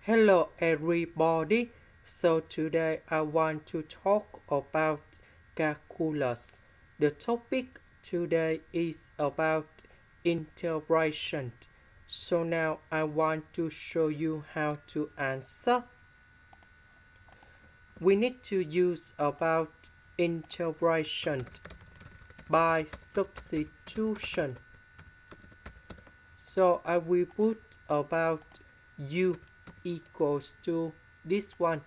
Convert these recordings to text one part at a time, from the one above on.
Hello everybody. So today I want to talk about calculus. The topic today is about integration. So now I want to show you how to answer. We need to use about integration by substitution. So I will put about u equals to this one.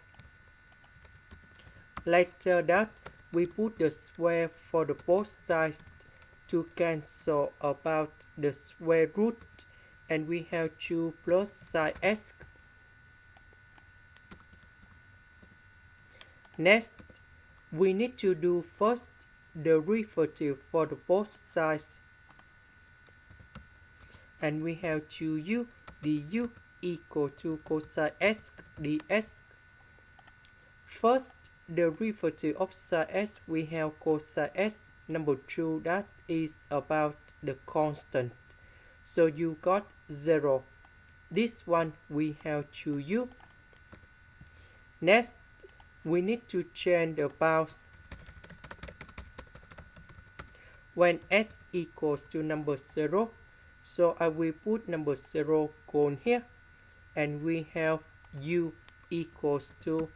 Later that we put the square for the both sides to cancel about the square root, and we have 2 plus sin x. Next, we need to do first the derivative for the both sides, and we have 2u du equal to cosine x dx. First derivative of sin x, we have cosine x. Number 2, that is about the constant. So you got 0. This one we have 2u. Next, we need to change the bounds. When x equals to number 0, so I will put number 0 gone here, and we have u equals to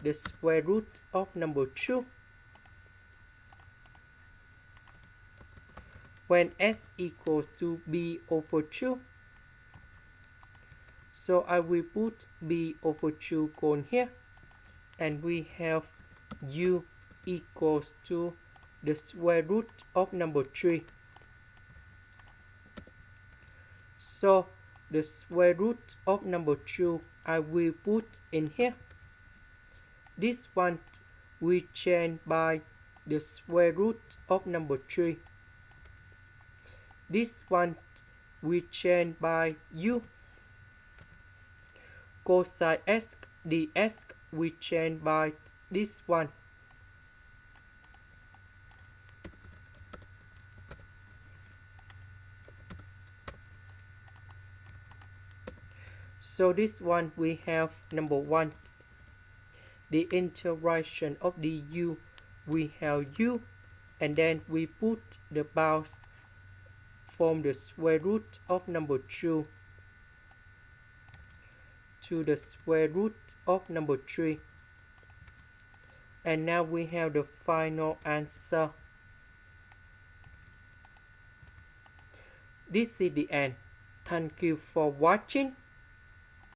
the square root of number 2. When x equals to b over 2, so I will put b over 2 gone here, and we have u equals to the square root of number 3. So the square root of number 2 I will put in here. This one we change by the square root of number 3. This one we change by u. Cosine x dx we change by this one. So this one we have number 1. The integration of du, we have u, and then we put the bounds from the square root of number 2 to the square root of number 3. And now we have the final answer. This is the end. Thank you for watching.